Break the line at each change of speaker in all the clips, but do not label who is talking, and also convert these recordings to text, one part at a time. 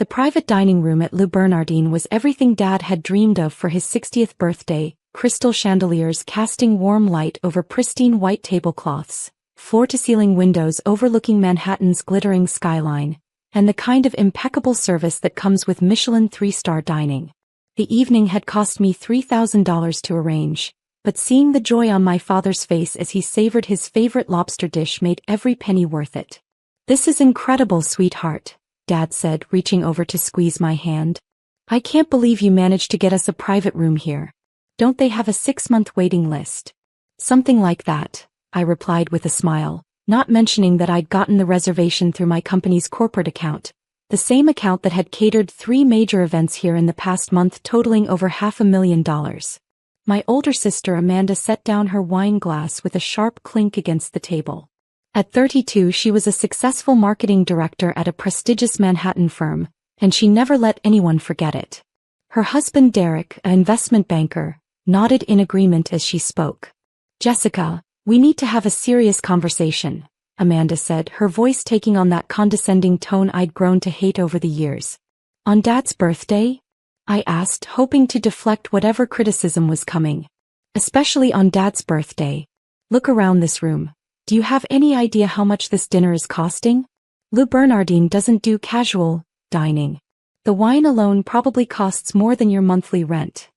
The private dining room at Le Bernardin was everything Dad had dreamed of for his 60th birthday: crystal chandeliers casting warm light over pristine white tablecloths, floor-to-ceiling windows overlooking Manhattan's glittering skyline, and the kind of impeccable service that comes with Michelin 3-star dining. The evening had cost me $3,000 to arrange, but seeing the joy on my father's face as he savored his favorite lobster dish made every penny worth it. "This is incredible, sweetheart," Dad said, reaching over to squeeze my hand. "I can't believe you managed to get us a private room here. Don't they have a 6-month waiting list?" "Something like that," I replied with a smile, not mentioning that I'd gotten the reservation through my company's corporate account, the same account that had catered 3 major events here in the past month totaling over $500,000. My older sister Amanda set down her wine glass with a sharp clink against the table. At 32 she was a successful marketing director at a prestigious Manhattan firm, and she never let anyone forget it. Her husband Derek, an investment banker, nodded in agreement as she spoke. "Jessica, we need to have a serious conversation," Amanda said, her voice taking on that condescending tone I'd grown to hate over the years. "On Dad's birthday?" I asked, hoping to deflect whatever criticism was coming. "Especially on Dad's birthday. Look around this room. Do you have any idea how much this dinner is costing? Le Bernardin doesn't do casual dining. The wine alone probably costs more than your monthly rent."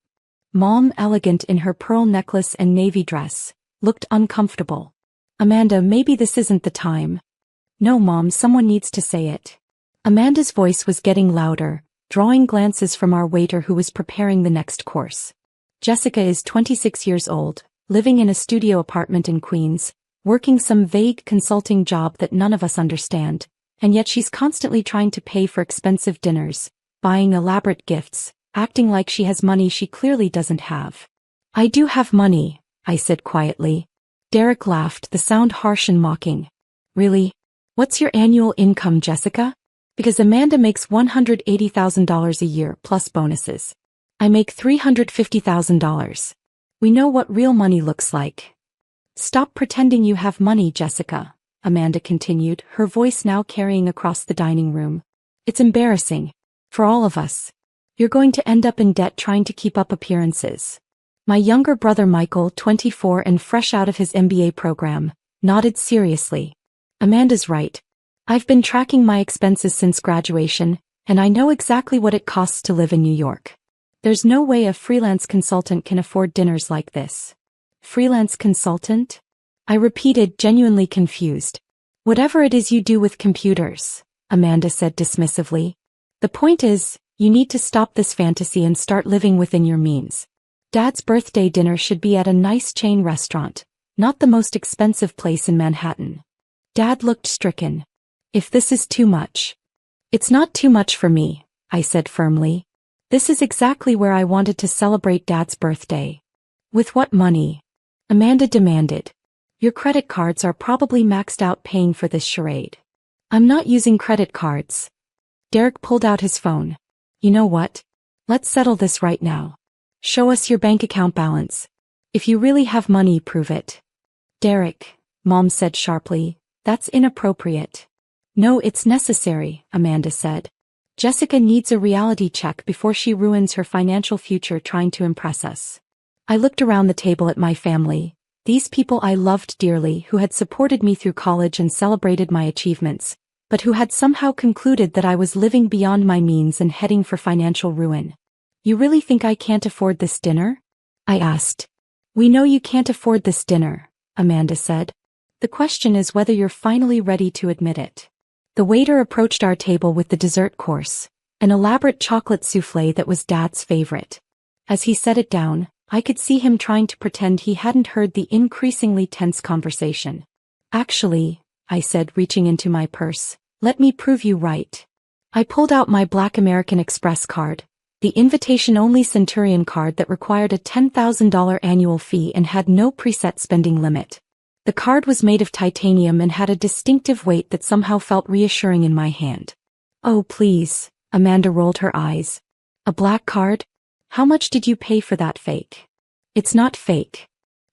Mom, elegant in her pearl necklace and navy dress, looked uncomfortable. "Amanda, maybe this isn't the time." "No, Mom, someone needs to say it." Amanda's voice was getting louder, drawing glances from our waiter who was preparing the next course. "Jessica is 26 years old, living in a studio apartment in Queens, working some vague consulting job that none of us understand, and yet she's constantly trying to pay for expensive dinners, buying elaborate gifts, acting like she has money she clearly doesn't have." "I do have money," I said quietly. Derek laughed, the sound harsh and mocking. "Really? What's your annual income, Jessica?" "Because Amanda makes $180,000 a year plus bonuses. I make $350,000. We know what real money looks like." "Stop pretending you have money, Jessica," Amanda continued, her voice now carrying across the dining room. "It's embarrassing. For all of us. You're going to end up in debt trying to keep up appearances." My younger brother Michael, 24 and fresh out of his MBA program, nodded seriously. "Amanda's right. I've been tracking my expenses since graduation, and I know exactly what it costs to live in New York. There's no way a freelance consultant can afford dinners like this." "Freelance consultant?" I repeated, genuinely confused. "Whatever it is you do with computers," Amanda said dismissively. "The point is, you need to stop this fantasy and start living within your means. Dad's birthday dinner should be at a nice chain restaurant, not the most expensive place in Manhattan." Dad looked stricken. "If this is too much." "It's not too much for me," I said firmly. "This is exactly where I wanted to celebrate Dad's birthday." "With what money?" Amanda demanded. "Your credit cards are probably maxed out paying for this charade." "I'm not using credit cards." Derek pulled out his phone. "You know what? Let's settle this right now. Show us your bank account balance. If you really have money, prove it." "Derek," Mom said sharply, "that's inappropriate." "No, it's necessary," Amanda said. "Jessica needs a reality check before she ruins her financial future trying to impress us." I looked around the table at my family, these people I loved dearly who had supported me through college and celebrated my achievements, but who had somehow concluded that I was living beyond my means and heading for financial ruin. "You really think I can't afford this dinner?" I asked. "We know you can't afford this dinner," Amanda said. "The question is whether you're finally ready to admit it." The waiter approached our table with the dessert course, an elaborate chocolate souffle that was Dad's favorite. As he set it down, I could see him trying to pretend he hadn't heard the increasingly tense conversation. "Actually," I said, reaching into my purse, "let me prove you right." I pulled out my Black American Express card, the invitation-only Centurion card that required a $10,000 annual fee and had no preset spending limit. The card was made of titanium and had a distinctive weight that somehow felt reassuring in my hand. "Oh, please," Amanda rolled her eyes. "A black card? How much did you pay for that fake?" "It's not fake,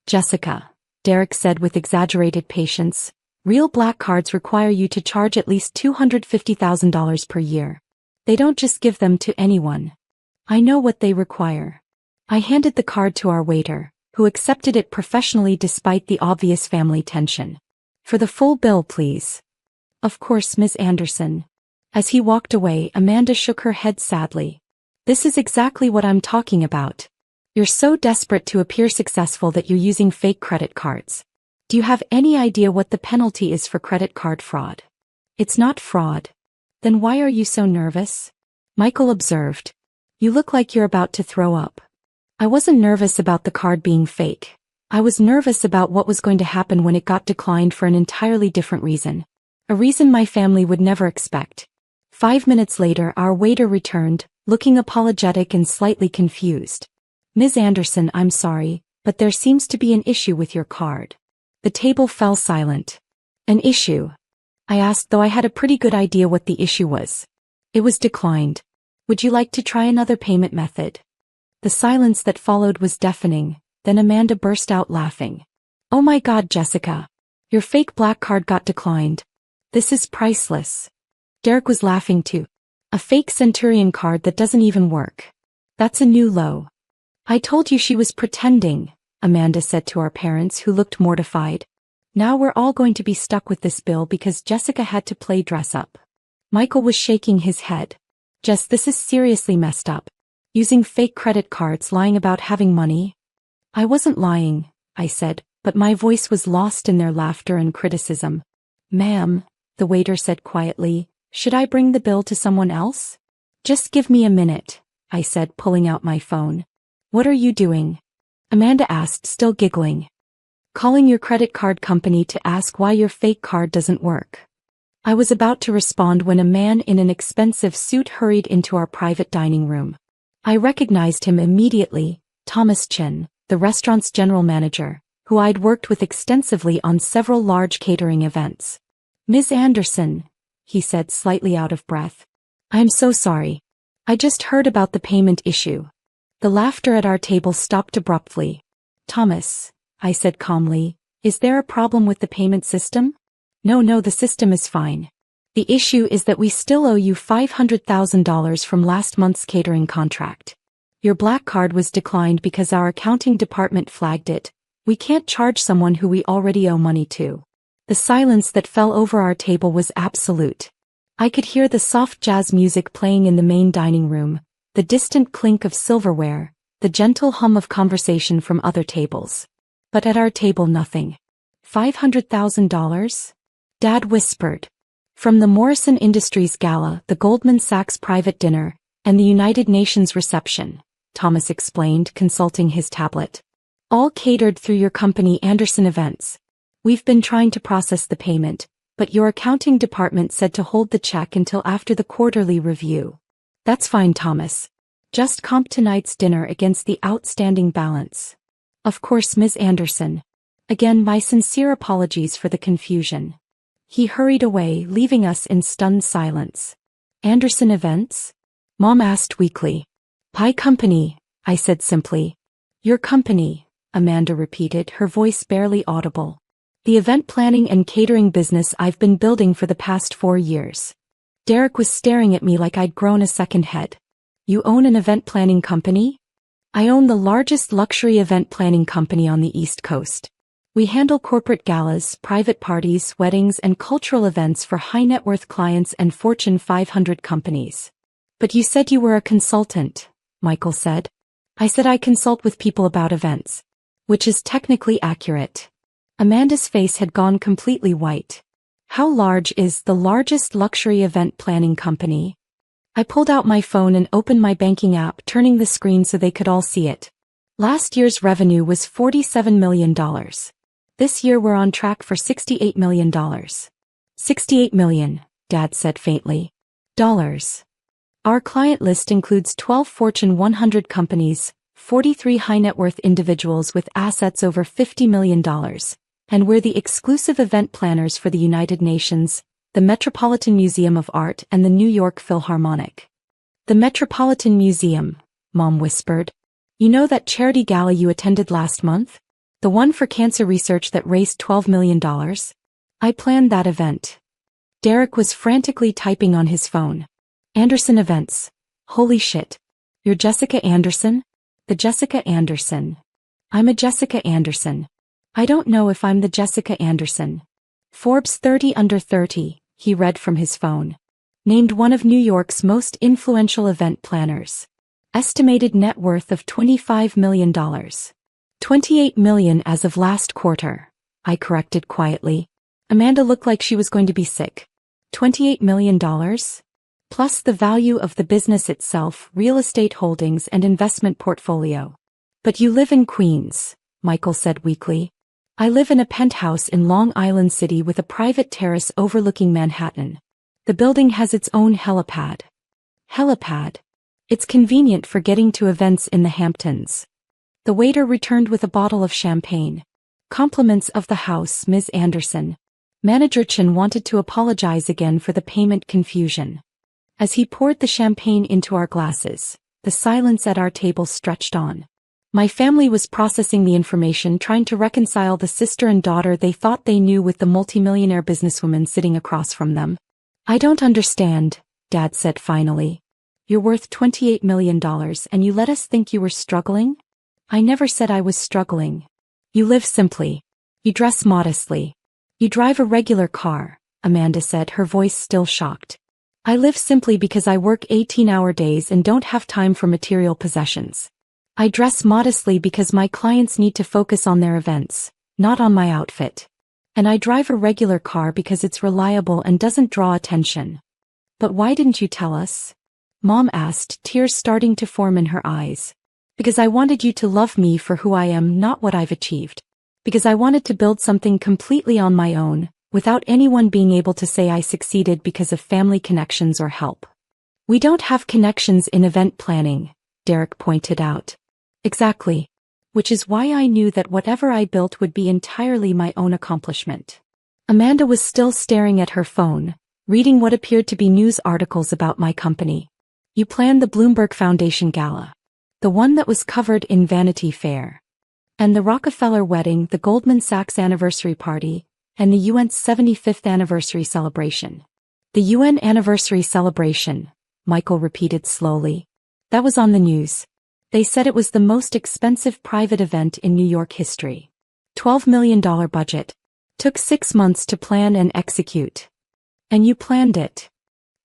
Jessica," Derek said with exaggerated patience. "Real black cards require you to charge at least $250,000 per year. They don't just give them to anyone. I know what they require. I handed the card to our waiter, who accepted it professionally despite the obvious family tension. For the full bill, please. Of course, Ms. Anderson. As he walked away, Amanda shook her head sadly. This is exactly what I'm talking about. You're so desperate to appear successful that you're using fake credit cards. Do you have any idea what the penalty is for credit card fraud? It's not fraud. Then why are you so nervous? Michael observed. You look like you're about to throw up. I wasn't nervous about the card being fake. I was nervous about what was going to happen when it got declined for an entirely different reason. A reason my family would never expect. 5 minutes later, our waiter returned, looking apologetic and slightly confused. Ms. Anderson, I'm sorry, but there seems to be an issue with your card. The table fell silent. An issue? I asked, though I had a pretty good idea what the issue was. It was declined. Would you like to try another payment method? The silence that followed was deafening, then Amanda burst out laughing. Oh my God, Jessica. Your fake black card got declined. This is priceless. Derek was laughing too. A fake Centurion card that doesn't even work. That's a new low. I told you she was pretending, Amanda said to our parents, who looked mortified. Now we're all going to be stuck with this bill because Jessica had to play dress up. Michael was shaking his head. Jess, this is seriously messed up. Using fake credit cards, lying about having money. I wasn't lying, I said, but my voice was lost in their laughter and criticism. Ma'am, the waiter said quietly, should I bring the bill to someone else? Just give me a minute, I said, pulling out my phone. What are you doing? Amanda asked, still giggling. Calling your credit card company to ask why your fake card doesn't work. I was about to respond when a man in an expensive suit hurried into our private dining room. I recognized him immediately, Thomas Chin, the restaurant's general manager, who I'd worked with extensively on several large catering events. Ms. Anderson, he said, slightly out of breath. I'm so sorry. I just heard about the payment issue. The laughter at our table stopped abruptly. Thomas, I said calmly, is there a problem with the payment system? No, the system is fine. The issue is that we still owe you $500,000 from last month's catering contract. Your black card was declined because our accounting department flagged it. We can't charge someone who we already owe money to. The silence that fell over our table was absolute. I could hear the soft jazz music playing in the main dining room, the distant clink of silverware, the gentle hum of conversation from other tables. But at our table nothing. $500,000? Dad whispered. From the Morrison Industries Gala, the Goldman Sachs private dinner, and the United Nations reception, Thomas explained, consulting his tablet. All catered through your company, Anderson Events. We've been trying to process the payment, but your accounting department said to hold the check until after the quarterly review. That's fine, Thomas. Just comp tonight's dinner against the outstanding balance. Of course, Ms. Anderson. Again, my sincere apologies for the confusion. He hurried away, leaving us in stunned silence. Anderson Events? Mom asked weakly. Pie company, I said simply. Your company, Amanda repeated, her voice barely audible. The event planning and catering business I've been building for the past 4 years. Derek was staring at me like I'd grown a second head. You own an event planning company? I own the largest luxury event planning company on the East Coast. We handle corporate galas, private parties, weddings, and cultural events for high-net-worth clients and Fortune 500 companies. But you said you were a consultant, Michael said. I said I consult with people about events. Which is technically accurate. Amanda's face had gone completely white. How large is the largest luxury event planning company? I pulled out my phone and opened my banking app, turning the screen so they could all see it. Last year's revenue was $47 million. This year we're on track for $68 million. $68 million, Dad said faintly. Dollars. Our client list includes 12 Fortune 100 companies, 43 high-net-worth individuals with assets over $50 million, and we're the exclusive event planners for the United Nations, the Metropolitan Museum of Art, and the New York Philharmonic. The Metropolitan Museum, Mom whispered. You know that charity gala you attended last month? The one for cancer research that raised $12 million? I planned that event. Derek was frantically typing on his phone. Anderson Events. Holy shit. You're Jessica Anderson? The Jessica Anderson. I'm a Jessica Anderson. I don't know if I'm the Jessica Anderson. Forbes 30 under 30, he read from his phone. Named one of New York's most influential event planners. Estimated net worth of $25 million. $28 million as of last quarter. I corrected quietly. Amanda looked like she was going to be sick. $28 million? Plus the value of the business itself, real estate holdings and investment portfolio. But you live in Queens, Michael said weakly. I live in a penthouse in Long Island City with a private terrace overlooking Manhattan. The building has its own helipad. Helipad. It's convenient for getting to events in the Hamptons. The waiter returned with a bottle of champagne. Compliments of the house, Ms. Anderson. Manager Chin wanted to apologize again for the payment confusion. As he poured the champagne into our glasses, the silence at our table stretched on. My family was processing the information, trying to reconcile the sister and daughter they thought they knew with the multimillionaire businesswoman sitting across from them. I don't understand, Dad said finally. You're worth $28 million and you let us think you were struggling? I never said I was struggling. You live simply. You dress modestly. You drive a regular car, Amanda said, her voice still shocked. I live simply because I work 18-hour days and don't have time for material possessions. I dress modestly because my clients need to focus on their events, not on my outfit. And I drive a regular car because it's reliable and doesn't draw attention. But why didn't you tell us? Mom asked, tears starting to form in her eyes. Because I wanted you to love me for who I am, not what I've achieved. Because I wanted to build something completely on my own, without anyone being able to say I succeeded because of family connections or help. We don't have connections in event planning, Derek pointed out. Exactly. Which is why I knew that whatever I built would be entirely my own accomplishment. Amanda was still staring at her phone, reading what appeared to be news articles about my company. You planned the Bloomberg Foundation Gala. The one that was covered in Vanity Fair. And the Rockefeller wedding, the Goldman Sachs anniversary party, and the UN's 75th anniversary celebration. The UN anniversary celebration, Michael repeated slowly. That was on the news. They said it was the most expensive private event in New York history. $12 million budget. Took 6 months to plan and execute. And you planned it.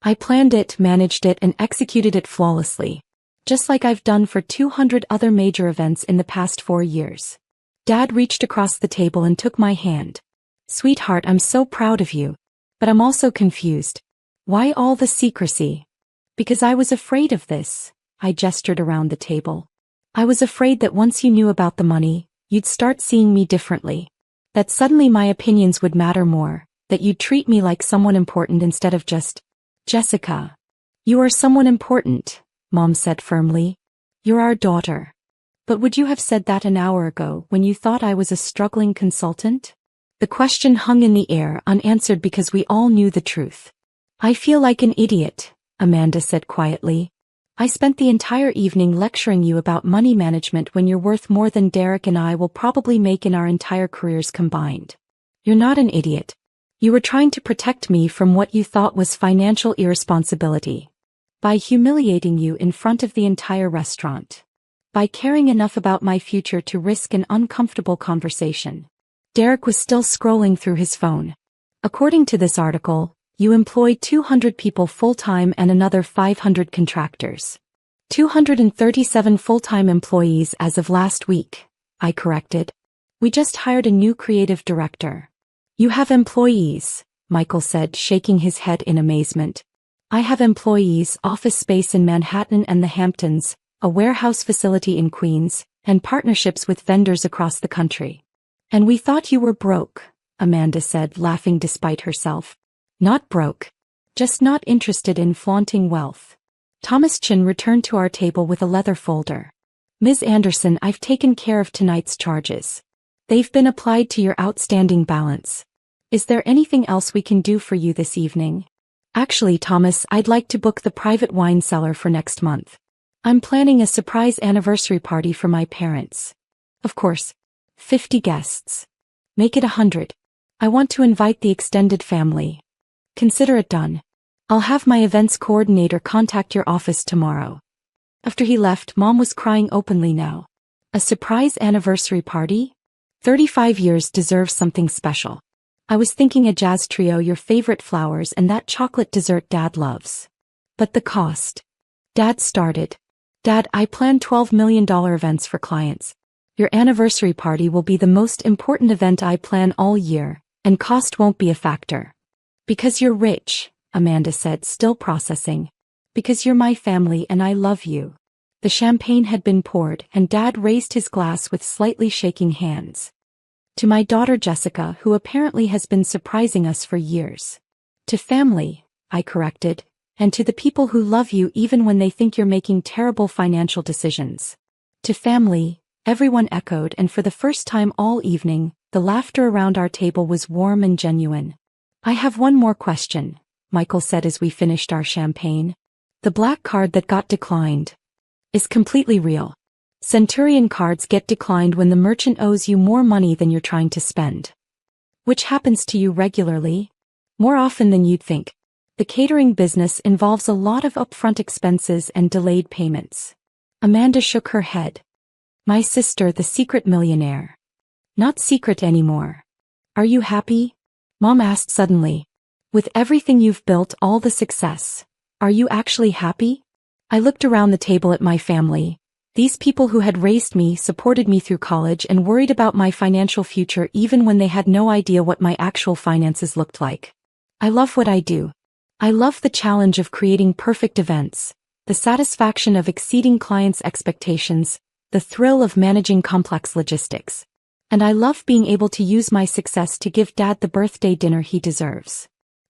I planned it, managed it, and executed it flawlessly. Just like I've done for 200 other major events in the past 4 years. Dad reached across the table and took my hand. Sweetheart, I'm so proud of you. But I'm also confused. Why all the secrecy? Because I was afraid of this. I gestured around the table. I was afraid that once you knew about the money, you'd start seeing me differently. That suddenly my opinions would matter more, that you'd treat me like someone important instead of just, Jessica. You are someone important, Mom said firmly. You're our daughter. But would you have said that an hour ago when you thought I was a struggling consultant? The question hung in the air, unanswered because we all knew the truth. I feel like an idiot, Amanda said quietly. I spent the entire evening lecturing you about money management when you're worth more than Derek and I will probably make in our entire careers combined. You're not an idiot. You were trying to protect me from what you thought was financial irresponsibility. By humiliating you in front of the entire restaurant. By caring enough about my future to risk an uncomfortable conversation. Derek was still scrolling through his phone. According to this article, you employ 200 people full-time and another 500 contractors. 237 full-time employees as of last week, I corrected. We just hired a new creative director. You have employees, Michael said, shaking his head in amazement. I have employees, office space in Manhattan and the Hamptons, a warehouse facility in Queens, and partnerships with vendors across the country. And we thought you were broke, Amanda said, laughing despite herself. Not broke. Just not interested in flaunting wealth. Thomas Chin returned to our table with a leather folder. Ms. Anderson, I've taken care of tonight's charges. They've been applied to your outstanding balance. Is there anything else we can do for you this evening? Actually, Thomas, I'd like to book the private wine cellar for next month. I'm planning a surprise anniversary party for my parents. Of course. 50 guests. Make it 100. I want to invite the extended family. Consider it done. I'll have my events coordinator contact your office tomorrow. After he left, Mom was crying openly now. A surprise anniversary party? 35 years deserves something special. I was thinking a jazz trio, your favorite flowers, and that chocolate dessert Dad loves. But the cost. Dad started. Dad, I plan $12 million events for clients. Your anniversary party will be the most important event I plan all year, and cost won't be a factor. Because you're rich, Amanda said, still processing. Because you're my family and I love you. The champagne had been poured and Dad raised his glass with slightly shaking hands. To my daughter Jessica, who apparently has been surprising us for years. To family, I corrected, and to the people who love you even when they think you're making terrible financial decisions. To family, everyone echoed, and for the first time all evening, the laughter around our table was warm and genuine. I have one more question, Michael said as we finished our champagne. The black card that got declined is completely real. Centurion cards get declined when the merchant owes you more money than you're trying to spend. Which happens to you regularly? More often than you'd think. The catering business involves a lot of upfront expenses and delayed payments. Amanda shook her head. My sister, the secret millionaire. Not secret anymore. Are you happy? Mom asked suddenly. With everything you've built, all the success. Are you actually happy? I looked around the table at my family. These people who had raised me, supported me through college, and worried about my financial future even when they had no idea what my actual finances looked like. I love what I do. I love the challenge of creating perfect events, the satisfaction of exceeding clients' expectations, the thrill of managing complex logistics. And I love being able to use my success to give Dad the birthday dinner he deserves.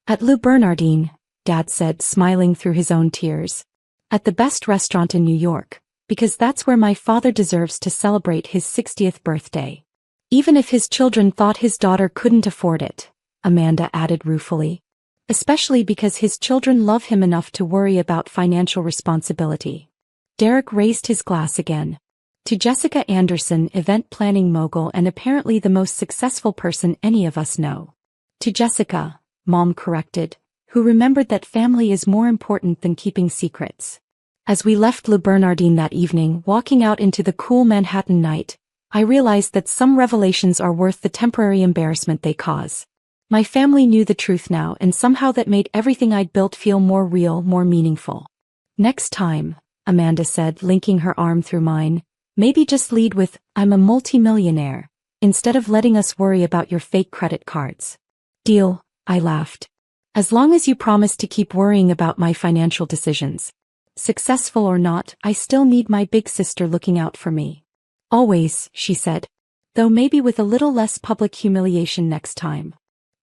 At Le Bernardin, Dad said, smiling through his own tears. At the best restaurant in New York, because that's where my father deserves to celebrate his 60th birthday. Even if his children thought his daughter couldn't afford it, Amanda added ruefully. Especially because his children love him enough to worry about financial responsibility. Derek raised his glass again. To Jessica Anderson, event planning mogul and apparently the most successful person any of us know. To Jessica, Mom corrected, who remembered that family is more important than keeping secrets. As we left Le Bernardin that evening, walking out into the cool Manhattan night, I realized that some revelations are worth the temporary embarrassment they cause. My family knew the truth now, and somehow that made everything I'd built feel more real, more meaningful. Next time, Amanda said, linking her arm through mine, maybe just lead with, I'm a multimillionaire, instead of letting us worry about your fake credit cards. Deal, I laughed. As long as you promise to keep worrying about my financial decisions. Successful or not, I still need my big sister looking out for me. Always, she said. Though maybe with a little less public humiliation next time.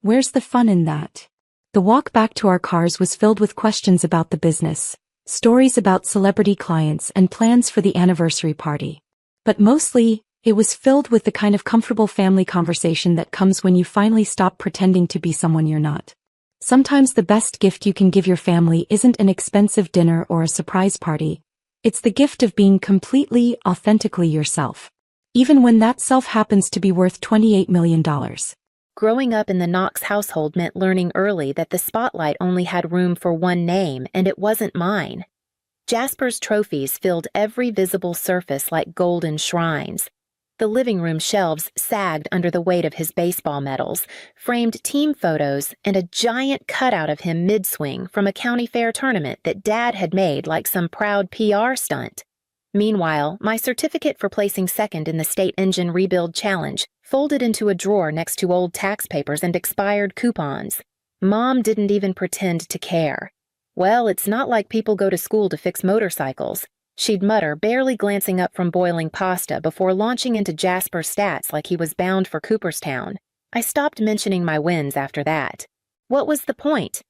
Where's the fun in that? The walk back to our cars was filled with questions about the business, stories about celebrity clients, and plans for the anniversary party. But mostly, it was filled with the kind of comfortable family conversation that comes when you finally stop pretending to be someone you're not. Sometimes the best gift you can give your family isn't an expensive dinner or a surprise party. It's the gift of being completely, authentically yourself. Even when that self happens to be worth $28 million.
Growing up in the Knox household meant learning early that the spotlight only had room for one name, and it wasn't mine. Jasper's trophies filled every visible surface like golden shrines. The living room shelves sagged under the weight of his baseball medals, framed team photos, and a giant cutout of him mid-swing from a county fair tournament that Dad had made like some proud PR stunt. Meanwhile, my certificate for placing second in the state engine rebuild challenge folded into a drawer next to old tax papers and expired coupons. Mom didn't even pretend to care. Well, it's not like people go to school to fix motorcycles, she'd mutter, barely glancing up from boiling pasta before launching into Jasper's stats like he was bound for Cooperstown. I stopped mentioning my wins after that. What was the point?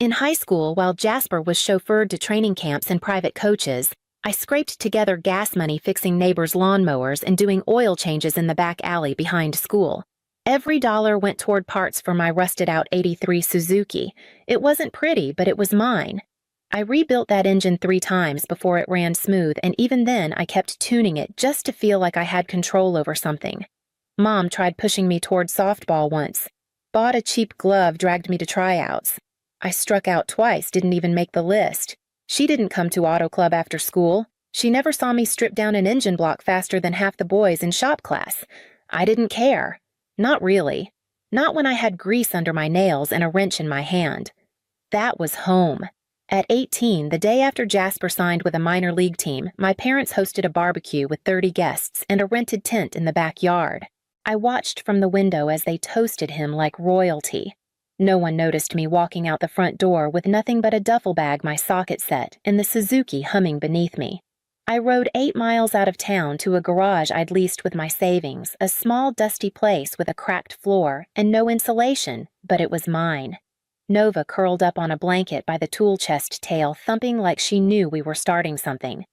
In high school, while Jasper was chauffeured to training camps and private coaches, I scraped together gas money fixing neighbors' lawnmowers and doing oil changes in the back alley behind school. Every dollar went toward parts for my rusted-out '83 Suzuki. It wasn't pretty, but it was mine. I rebuilt that engine 3 times before it ran smooth, and even then I kept tuning it just to feel like I had control over something. Mom tried pushing me toward softball once. Bought a cheap glove, dragged me to tryouts. I struck out twice, didn't even make the list. She didn't come to auto club after school. She never saw me strip down an engine block faster than half the boys in shop class. I didn't care. Not really. Not when I had grease under my nails and a wrench in my hand. That was home. At 18, the day after Jasper signed with a minor league team, my parents hosted a barbecue with 30 guests and a rented tent in the backyard. I watched from the window as they toasted him like royalty. No one noticed me walking out the front door with nothing but a duffel bag my socket set and the Suzuki humming beneath me. I rode 8 miles out of town to a garage I'd leased with my savings, a small dusty place with a cracked floor and no insulation, but it was mine. Nova curled up on a blanket by the tool chest tail, thumping like she knew we were starting something.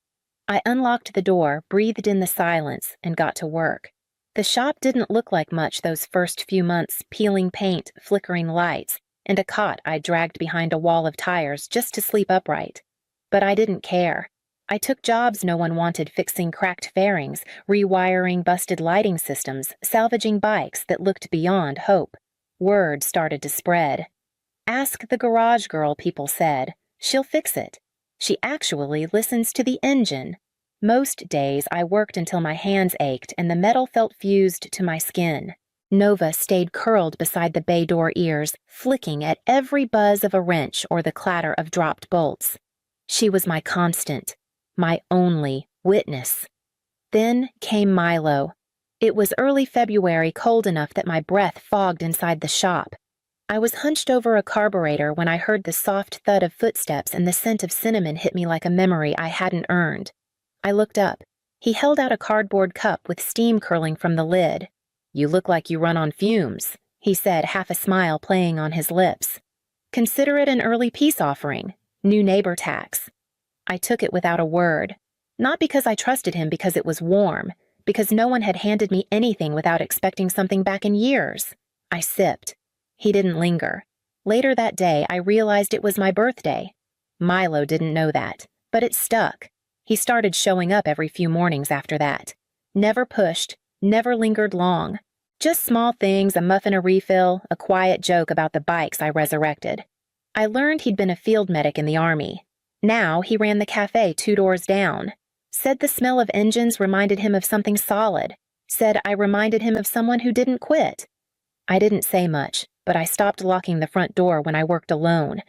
I unlocked the door, breathed in the silence, and got to work. The shop didn't look like much those first few months, peeling paint, flickering lights, and a cot I dragged behind a wall of tires just to sleep upright. But I didn't care. I took jobs no one wanted, fixing cracked fairings, rewiring busted lighting systems, salvaging bikes that looked beyond hope. Word started to spread. Ask the garage girl, people said. She'll fix it. She actually listens to the engine. Most days I worked until my hands ached and the metal felt fused to my skin. Nova stayed curled beside the bay door ears, flicking at every buzz of a wrench or the clatter of dropped bolts. She was my constant. My only witness. Then came Milo. It was early February, cold enough that my breath fogged inside the shop. I was hunched over a carburetor when I heard the soft thud of footsteps and the scent of cinnamon hit me like a memory I hadn't earned. I looked up. He held out a cardboard cup with steam curling from the lid. "You look like you run on fumes," he said, half a smile playing on his lips. "Consider it an early peace offering. New neighbor tax." I took it without a word. Not because I trusted him, because it was warm, because no one had handed me anything without expecting something back in years. I sipped. He didn't linger. Later that day, I realized it was my birthday. Milo didn't know that, but it stuck. He started showing up every few mornings after that. Never pushed, never lingered long. Just small things, a muffin, a refill, a quiet joke about the bikes I resurrected. I learned he'd been a field medic in the Army. Now he ran the cafe 2 doors down. Said the smell of engines reminded him of something solid. Said I reminded him of someone who didn't quit. I didn't say much, but I stopped locking the front door when I worked alone.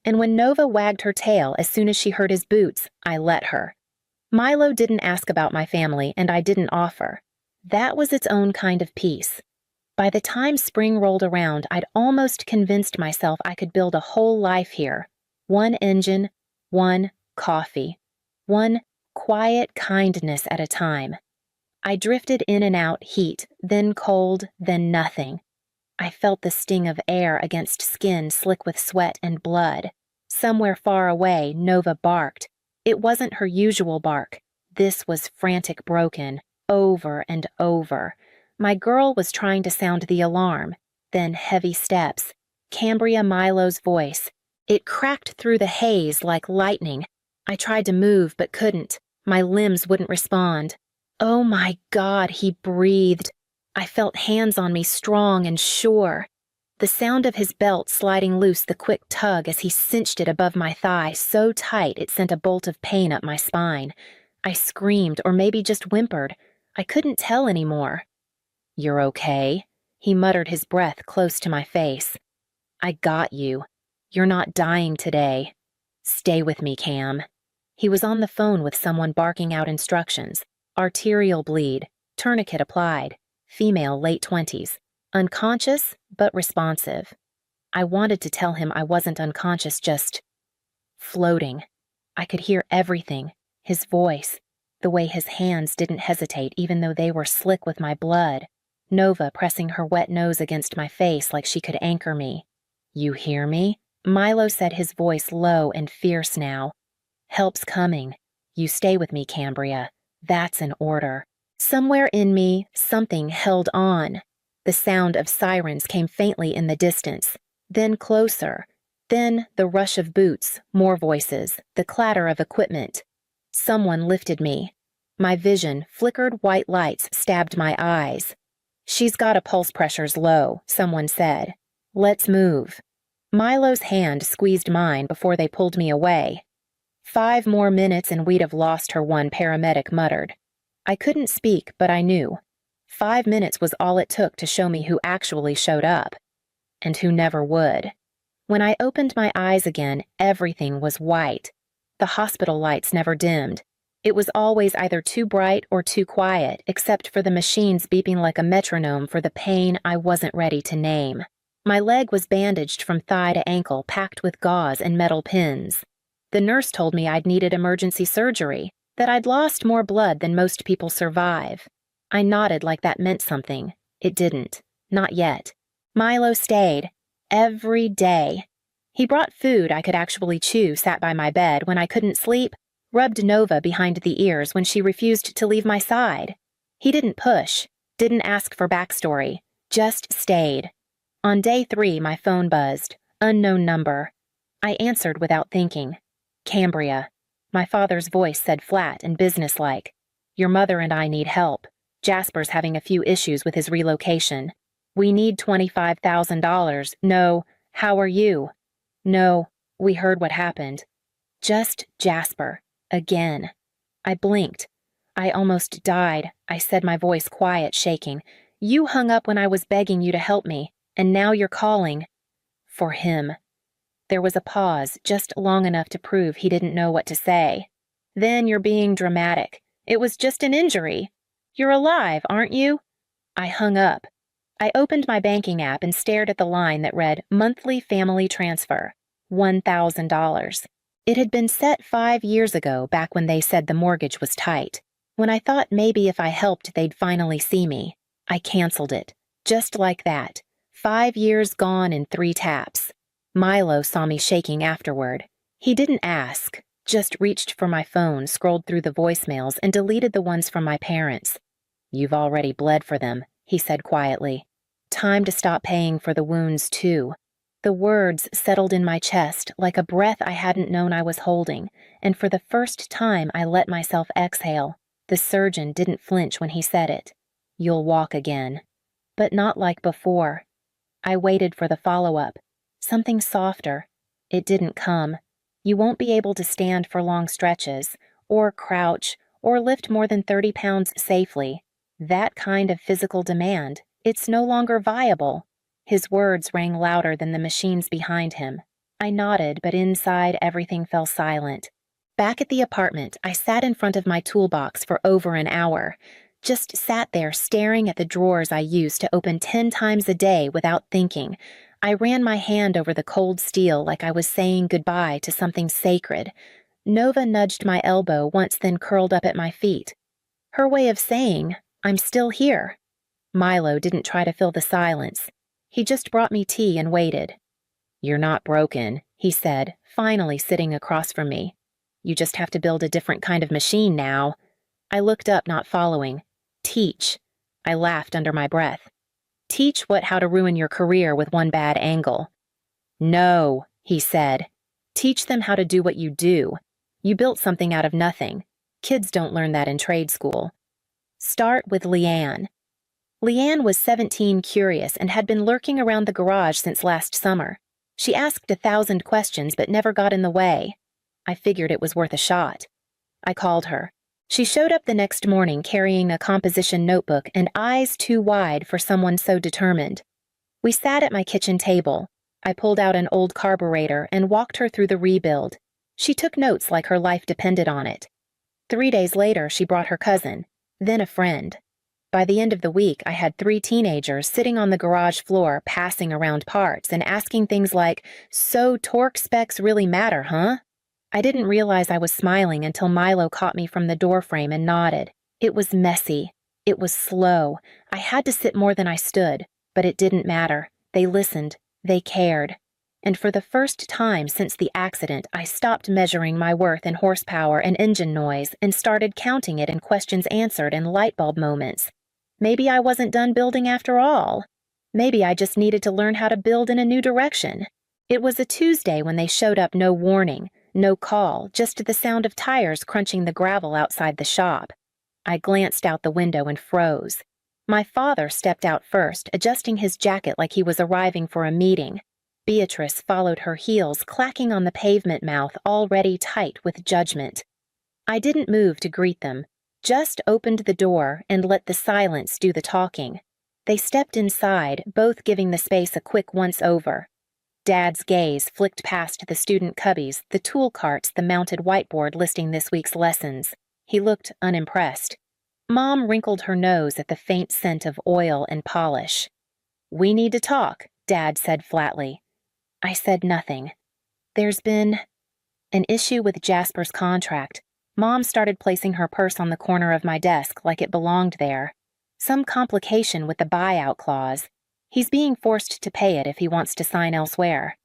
And when Nova wagged her tail as soon as she heard his boots, I let her. Milo didn't ask about my family, and I didn't offer. That was its own kind of peace. By the time spring rolled around, I'd almost convinced myself I could build a whole life here. One engine, one coffee, one quiet kindness at a time. I drifted in and out, heat, then cold, then nothing. I felt the sting of air against skin slick with sweat and blood. Somewhere far away, Nova barked. It wasn't her usual bark. This was frantic, broken, over and over. My girl was trying to sound the alarm. Then heavy steps. Cambria Milo's voice. It cracked through the haze like lightning. I tried to move but couldn't. My limbs wouldn't respond. Oh my God, he breathed. I felt hands on me, strong and sure. The sound of his belt sliding loose, the quick tug as he cinched it above my thigh so tight it sent a bolt of pain up my spine. I screamed, or maybe just whimpered. I couldn't tell anymore. "You're okay," he muttered, his breath close to my face. "I got you. You're not dying today. Stay with me, Cam." He was on the phone with someone barking out instructions. Arterial bleed, tourniquet applied, female late 20s, unconscious but responsive. I wanted to tell him I wasn't unconscious, just floating. I could hear everything, his voice, the way his hands didn't hesitate even though they were slick with my blood, Nova pressing her wet nose against my face like she could anchor me. "You hear me?" Milo said, his voice low and fierce now. "Help's coming. You stay with me, Cambria. That's an order." Somewhere in me, something held on. The sound of sirens came faintly in the distance, then closer. Then the rush of boots, more voices, the clatter of equipment. Someone lifted me. My vision, flickered white lights stabbed my eyes. "She's got a pulse pressure's low," someone said. "Let's move." Milo's hand squeezed mine before they pulled me away. 5 more minutes and we'd have lost her, one paramedic muttered. I couldn't speak, but I knew. 5 minutes was all it took to show me who actually showed up. And who never would. When I opened my eyes again, everything was white. The hospital lights never dimmed. It was always either too bright or too quiet, except for the machines beeping like a metronome for the pain I wasn't ready to name. My leg was bandaged from thigh to ankle, packed with gauze and metal pins. The nurse told me I'd needed emergency surgery, that I'd lost more blood than most people survive. I nodded like that meant something. It didn't. Not yet. Milo stayed. Every day. He brought food I could actually chew, sat by my bed when I couldn't sleep, rubbed Nova behind the ears when she refused to leave my side. He didn't push, didn't ask for backstory, just stayed. On day 3, my phone buzzed. Unknown number. I answered without thinking. Cambria. My father's voice said flat and businesslike. Your mother and I need help. Jasper's having a few issues with his relocation. We need $25,000. No, how are you? No, we heard what happened. Just Jasper. Again. I blinked. I almost died. I said, my voice quiet, shaking. You hung up when I was begging you to help me, and now you're calling. For him. There was a pause, just long enough to prove he didn't know what to say. Then you're being dramatic. It was just an injury. You're alive, aren't you? I hung up. I opened my banking app and stared at the line that read Monthly Family Transfer, $1,000. It had been set 5 years ago, back when they said the mortgage was tight. When I thought maybe if I helped they'd finally see me. I canceled it. Just like that. 5 years gone in 3 taps. Milo saw me shaking afterward. He didn't ask, just reached for my phone, scrolled through the voicemails, and deleted the ones from my parents. You've already bled for them, he said quietly. Time to stop paying for the wounds, too. The words settled in my chest like a breath I hadn't known I was holding, and for the first time I let myself exhale. The surgeon didn't flinch when he said it. You'll walk again. But not like before. I waited for the follow-up. Something softer. It didn't come. You won't be able to stand for long stretches, or crouch, or lift more than 30 pounds safely. That kind of physical demand. It's no longer viable. His words rang louder than the machines behind him. I nodded, but inside everything fell silent. Back at the apartment, I sat in front of my toolbox for over an hour. Just sat there staring at the drawers I used to open 10 times a day without thinking. I ran my hand over the cold steel like I was saying goodbye to something sacred. Nova nudged my elbow once, then curled up at my feet. Her way of saying, I'm still here. Milo didn't try to fill the silence. He just brought me tea and waited. You're not broken, he said, finally sitting across from me. You just have to build a different kind of machine now. I looked up, not following. Teach. I laughed under my breath. Teach how to ruin your career with one bad angle. No, he said. Teach them how to do what you do. You built something out of nothing. Kids don't learn that in trade school. Start with Leanne. Leanne was 17, curious, and had been lurking around the garage since last summer. She asked 1,000 questions but never got in the way. I figured it was worth a shot. I called her. She showed up the next morning carrying a composition notebook and eyes too wide for someone so determined. We sat at my kitchen table. I pulled out an old carburetor and walked her through the rebuild. She took notes like her life depended on it. 3 days later, she brought her cousin, then a friend. By the end of the week, I had 3 teenagers sitting on the garage floor passing around parts and asking things like, "So torque specs really matter, huh?" I didn't realize I was smiling until Milo caught me from the doorframe and nodded. It was messy. It was slow. I had to sit more than I stood, but it didn't matter. They listened. They cared. And for the first time since the accident, I stopped measuring my worth in horsepower and engine noise and started counting it in questions answered and light bulb moments. Maybe I wasn't done building after all. Maybe I just needed to learn how to build in a new direction. It was a Tuesday when they showed up, no warning. No call, just the sound of tires crunching the gravel outside the shop. I glanced out the window and froze. My father stepped out first, adjusting his jacket like he was arriving for a meeting. Beatrice followed her heels, clacking on the pavement, mouth already tight with judgment. I didn't move to greet them, just opened the door and let the silence do the talking. They stepped inside, both giving the space a quick once-over. Dad's gaze flicked past the student cubbies, the tool carts, the mounted whiteboard listing this week's lessons. He looked unimpressed. Mom wrinkled her nose at the faint scent of oil and polish. "We need to talk," Dad said flatly. I said nothing. "There's been an issue with Jasper's contract." Mom started placing her purse on the corner of my desk like it belonged there. "Some complication with the buyout clause. He's being forced to pay it if he wants to sign elsewhere.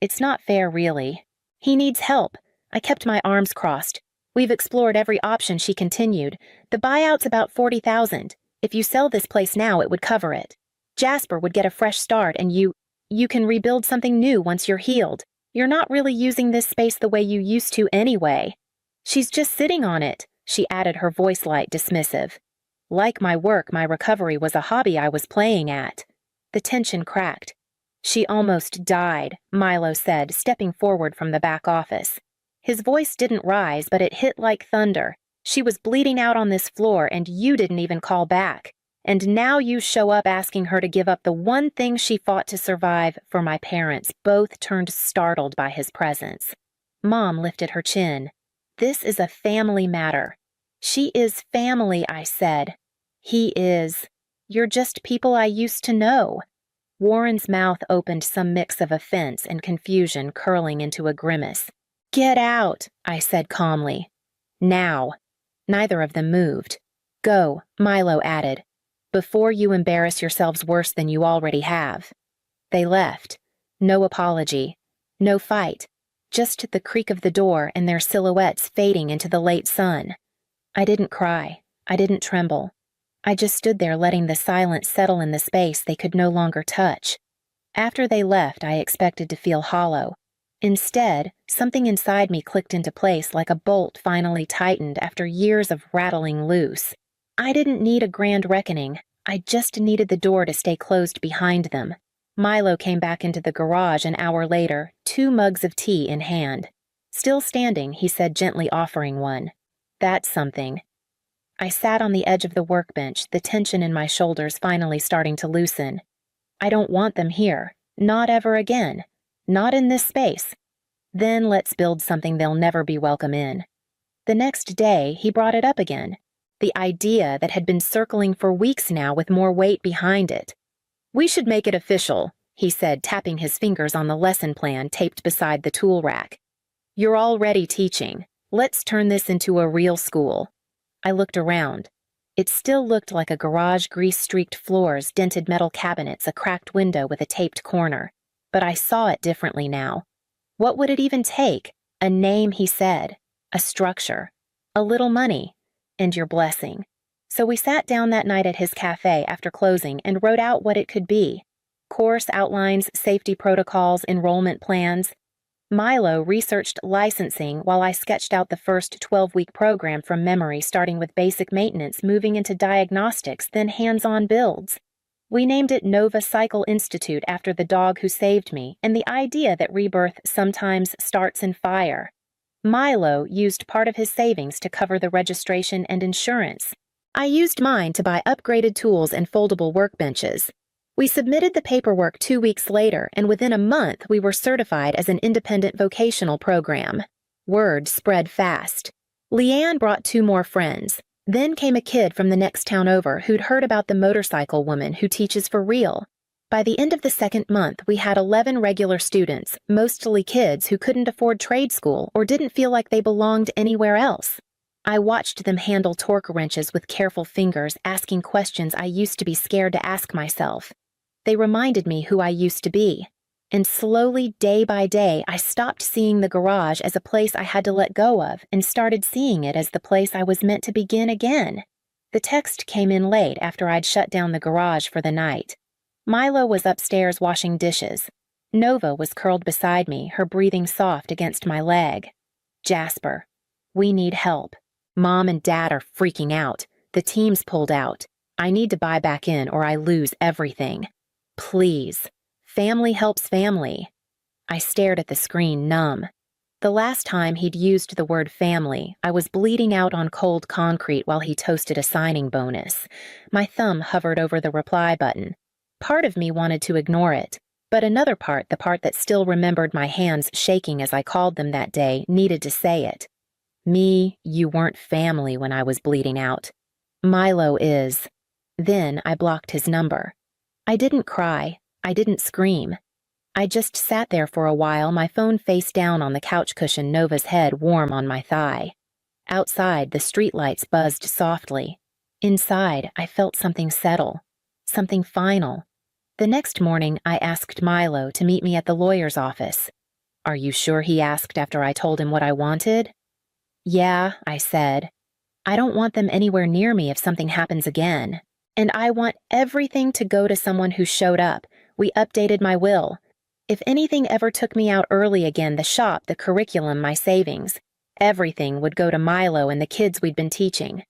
It's not fair, really. He needs help." I kept my arms crossed. "We've explored every option," she continued. "The buyout's about $40,000. If you sell this place now, it would cover it. Jasper would get a fresh start, and you can rebuild something new once you're healed. You're not really using this space the way you used to anyway." "She's just sitting on it," she added, her voice light dismissive. "Like my work, my recovery was a hobby I was playing at." The tension cracked. "She almost died," Milo said, stepping forward from the back office. His voice didn't rise, but it hit like thunder. "She was bleeding out on this floor, and you didn't even call back. And now you show up asking her to give up the one thing she fought to survive for my parents." Both turned startled by his presence. Mom lifted her chin. "This is a family matter." "She is family," I said. "He is. You're just people I used to know." Warren's mouth opened, some mix of offense and confusion curling into a grimace. "Get out," I said calmly. "Now." Neither of them moved. "Go," Milo added, "before you embarrass yourselves worse than you already have." They left. No apology. No fight. Just the creak of the door and their silhouettes fading into the late sun. I didn't cry. I didn't tremble. I just stood there letting the silence settle in the space they could no longer touch. After they left, I expected to feel hollow. Instead, something inside me clicked into place like a bolt finally tightened after years of rattling loose. I didn't need a grand reckoning. I just needed the door to stay closed behind them. Milo came back into the garage an hour later, 2 mugs of tea in hand. "Still standing," he said, gently offering one. "That's something." I sat on the edge of the workbench, the tension in my shoulders finally starting to loosen. "I don't want them here. Not ever again. Not in this space. Then let's build something they'll never be welcome in." The next day, he brought it up again. The idea that had been circling for weeks now with more weight behind it. "We should make it official," he said, tapping his fingers on the lesson plan taped beside the tool rack. "You're already teaching. Let's turn this into a real school." I looked around. It still looked like a garage, grease-streaked floors, dented metal cabinets, a cracked window with a taped corner. But I saw it differently now. What would it even take? A name, he said. A structure. A little money. And your blessing. So we sat down that night at his cafe after closing and wrote out what it could be. Course outlines, safety protocols, enrollment plans. Milo researched licensing while I sketched out the first 12-week program from memory, starting with basic maintenance, moving into diagnostics, then hands-on builds. We named it Nova Cycle Institute after the dog who saved me and the idea that rebirth sometimes starts in fire. Milo used part of his savings to cover the registration and insurance. I used mine to buy upgraded tools and foldable workbenches. We submitted the paperwork 2 weeks later, and within a month we were certified as an independent vocational program. Word spread fast. Leanne brought 2 more friends. Then came a kid from the next town over who'd heard about the motorcycle woman who teaches for real. By the end of the 2nd month, we had 11 regular students, mostly kids who couldn't afford trade school or didn't feel like they belonged anywhere else. I watched them handle torque wrenches with careful fingers, asking questions I used to be scared to ask myself. They reminded me who I used to be. And slowly, day by day, I stopped seeing the garage as a place I had to let go of and started seeing it as the place I was meant to begin again. The text came in late after I'd shut down the garage for the night. Milo was upstairs washing dishes. Nova was curled beside me, her breathing soft against my leg. "Jasper, we need help. Mom and Dad are freaking out. The team's pulled out. I need to buy back in or I lose everything. Please. Family helps family." I stared at the screen, numb. The last time he'd used the word family, I was bleeding out on cold concrete while he toasted a signing bonus. My thumb hovered over the reply button. Part of me wanted to ignore it, but another part, the part that still remembered my hands shaking as I called them that day, needed to say it. Me, you weren't family when I was bleeding out. Milo is. Then I blocked his number. I didn't cry. I didn't scream. I just sat there for a while, my phone face down on the couch cushion, Nova's head warm on my thigh. Outside, the streetlights buzzed softly. Inside, I felt something settle. Something final. The next morning, I asked Milo to meet me at the lawyer's office. "Are you sure?" he asked after I told him what I wanted. "Yeah," I said. "I don't want them anywhere near me if something happens again. And I want everything to go to someone who showed up. We updated my will. If anything ever took me out early again, the shop, the curriculum, my savings, everything would go to Milo and the kids we'd been teaching."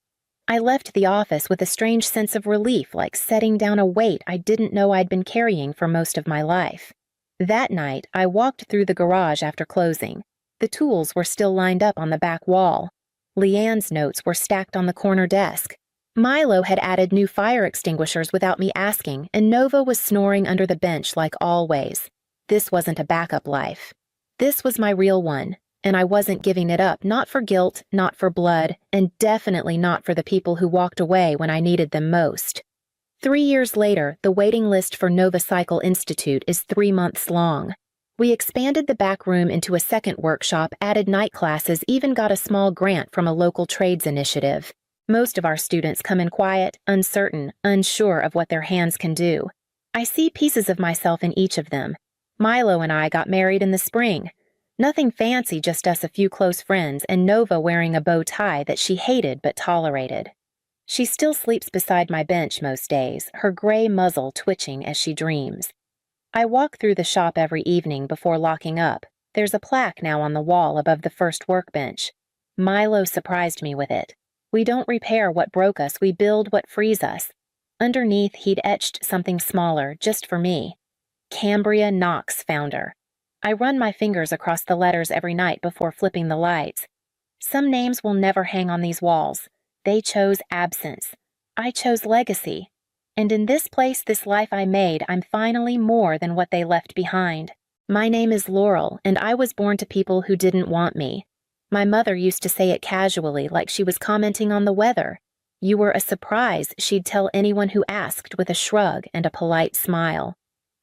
I left the office with a strange sense of relief, like setting down a weight I didn't know I'd been carrying for most of my life. That night, I walked through the garage after closing. The tools were still lined up on the back wall. Leanne's notes were stacked on the corner desk. Milo had added new fire extinguishers without me asking, and Nova was snoring under the bench like always. This wasn't a backup life. This was my real one, and I wasn't giving it up, not for guilt, not for blood, and definitely not for the people who walked away when I needed them most. 3 years later, the waiting list for Nova Cycle Institute is 3 months long. We expanded the back room into a second workshop, added night classes, even got a small grant from a local trades initiative. Most of our students come in quiet, uncertain, unsure of what their hands can do. I see pieces of myself in each of them. Milo and I got married in the spring. Nothing fancy, just us, a few close friends, and Nova wearing a bow tie that she hated but tolerated. She still sleeps beside my bench most days, her gray muzzle twitching as she dreams. I walk through the shop every evening before locking up. There's a plaque now on the wall above the first workbench. Milo surprised me with it. "We don't repair what broke us, we build what frees us." Underneath, he'd etched something smaller, just for me. Cambria Knox, founder. I run my fingers across the letters every night before flipping the lights. Some names will never hang on these walls. They chose absence. I chose legacy. And in this place, this life I made, I'm finally more than what they left behind. My name is Laurel, and I was born to people who didn't want me. My mother used to say it casually, like she was commenting on the weather. "You were a surprise," she'd tell anyone who asked, with a shrug and a polite smile.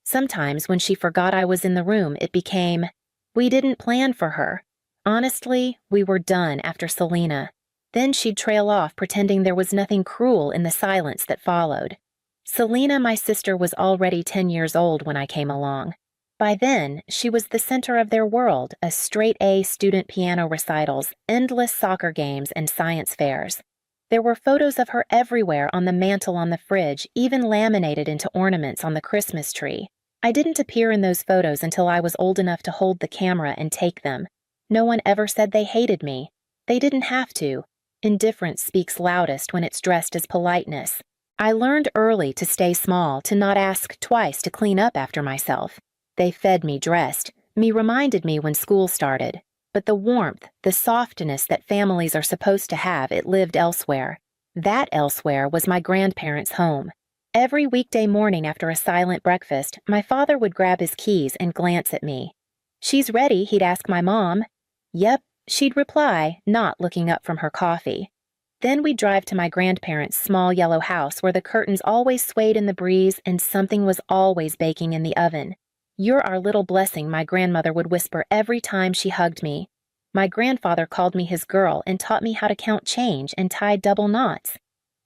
Sometimes, when she forgot I was in the room, it became, "We didn't plan for her." Honestly, we were done after Selena. Then she'd trail off, pretending there was nothing cruel in the silence that followed. Selena, my sister, was already 10 years old when I came along. By then, she was the center of their world, a straight-A student piano recitals, endless soccer games, and science fairs. There were photos of her everywhere, on the mantle, on the fridge, even laminated into ornaments on the Christmas tree. I didn't appear in those photos until I was old enough to hold the camera and take them. No one ever said they hated me. They didn't have to. Indifference speaks loudest when it's dressed as politeness. I learned early to stay small, to not ask twice to clean up after myself. They fed me dressed. Me reminded me when school started. But the warmth, the softness that families are supposed to have, it lived elsewhere. That elsewhere was my grandparents' home. Every weekday morning after a silent breakfast, my father would grab his keys and glance at me. "She's ready," he'd ask my mom. "Yep," she'd reply, not looking up from her coffee. Then we'd drive to my grandparents' small yellow house where the curtains always swayed in the breeze and something was always baking in the oven. "You're our little blessing," my grandmother would whisper every time she hugged me. My grandfather called me his girl and taught me how to count change and tie double knots.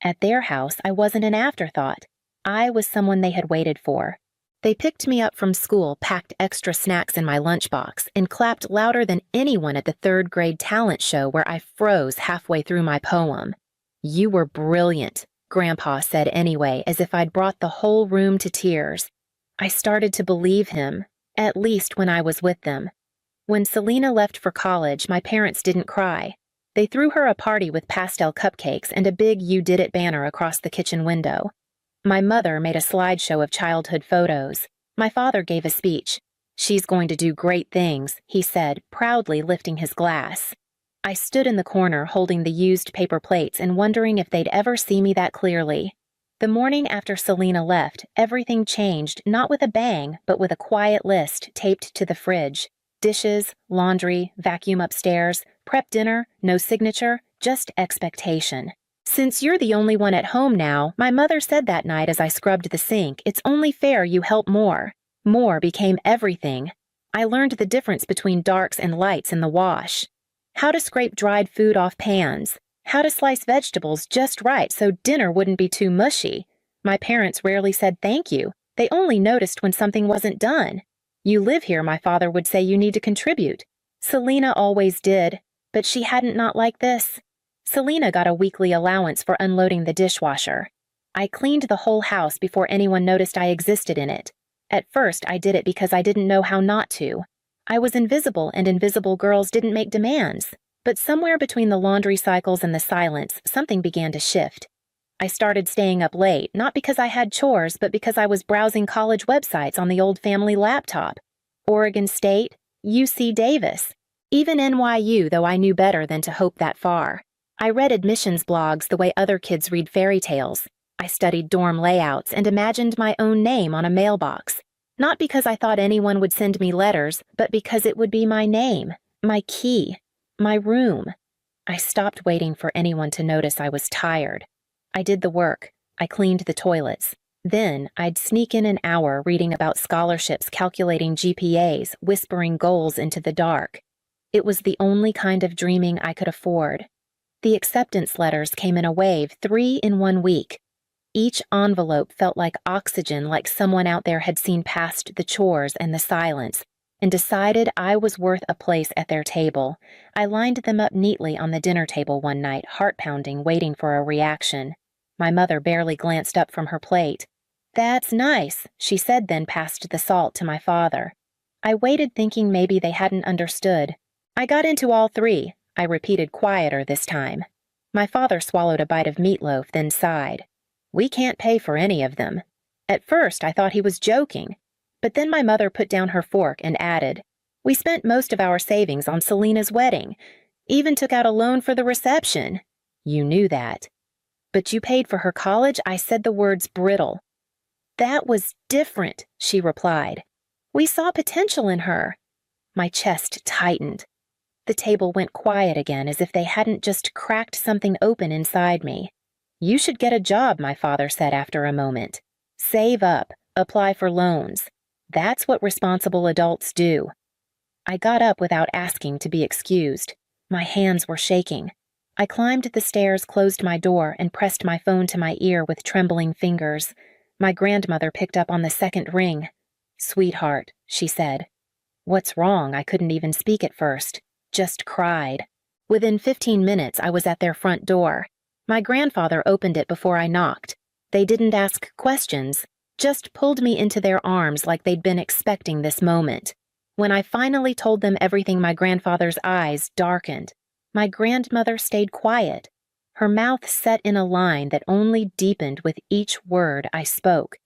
At their house, I wasn't an afterthought. I was someone they had waited for. They picked me up from school, packed extra snacks in my lunchbox, and clapped louder than anyone at the third-grade talent show where I froze halfway through my poem. "You were brilliant," Grandpa said anyway, as if I'd brought the whole room to tears. I started to believe him, at least when I was with them. When Selena left for college, my parents didn't cry. They threw her a party with pastel cupcakes and a big "You Did It" banner across the kitchen window. My mother made a slideshow of childhood photos. My father gave a speech. "She's going to do great things," he said, proudly lifting his glass. I stood in the corner holding the used paper plates and wondering if they'd ever see me that clearly. The morning after Selena left, everything changed, not with a bang, but with a quiet list taped to the fridge. Dishes, laundry, vacuum upstairs, prep dinner, no signature, just expectation. "Since you're the only one at home now," my mother said that night as I scrubbed the sink, "it's only fair you help more." More became everything. I learned the difference between darks and lights in the wash. How to scrape dried food off pans. How to slice vegetables just right so dinner wouldn't be too mushy. My parents rarely said thank you. They only noticed when something wasn't done. "You live here," my father would say, "you need to contribute." Selena always did, but she hadn't not like this. Selena got a weekly allowance for unloading the dishwasher. I cleaned the whole house before anyone noticed I existed in it. At first, I did it because I didn't know how not to. I was invisible, and invisible girls didn't make demands. But somewhere between the laundry cycles and the silence, something began to shift. I started staying up late, not because I had chores, but because I was browsing college websites on the old family laptop. Oregon State, UC Davis, even NYU, though I knew better than to hope that far. I read admissions blogs the way other kids read fairy tales. I studied dorm layouts and imagined my own name on a mailbox. Not because I thought anyone would send me letters, but because it would be my name, my key, my room. I stopped waiting for anyone to notice I was tired. I did the work. I cleaned the toilets. Then I'd sneak in an hour reading about scholarships, calculating GPAs, whispering goals into the dark. It was the only kind of dreaming I could afford. The acceptance letters came in a wave, 3 in 1 week. Each envelope felt like oxygen, like someone out there had seen past the chores and the silence, and decided I was worth a place at their table. I lined them up neatly on the dinner table one night, heart-pounding, waiting for a reaction. My mother barely glanced up from her plate. "That's nice," she said, then passed the salt to my father. I waited, thinking maybe they hadn't understood. "I got into all 3, I repeated, quieter this time. My father swallowed a bite of meatloaf, then sighed. "We can't pay for any of them." At first, I thought he was joking. But then my mother put down her fork and added, "We spent most of our savings on Selena's wedding. Even took out a loan for the reception." "You knew that." "But you paid for her college?" I said the words brittle. "That was different," she replied. "We saw potential in her." My chest tightened. The table went quiet again, as if they hadn't just cracked something open inside me. "You should get a job," my father said after a moment. "Save up, apply for loans. That's what responsible adults do." I got up without asking to be excused. My hands were shaking. I climbed the stairs, closed my door, and pressed my phone to my ear with trembling fingers. My grandmother picked up on the second ring. "Sweetheart," she said. "What's wrong?" I couldn't even speak at first. Just cried. Within 15 minutes, I was at their front door. My grandfather opened it before I knocked. They didn't ask questions, just pulled me into their arms like they'd been expecting this moment. When I finally told them everything, my grandfather's eyes darkened. My grandmother stayed quiet. Her mouth set in a line that only deepened with each word I spoke.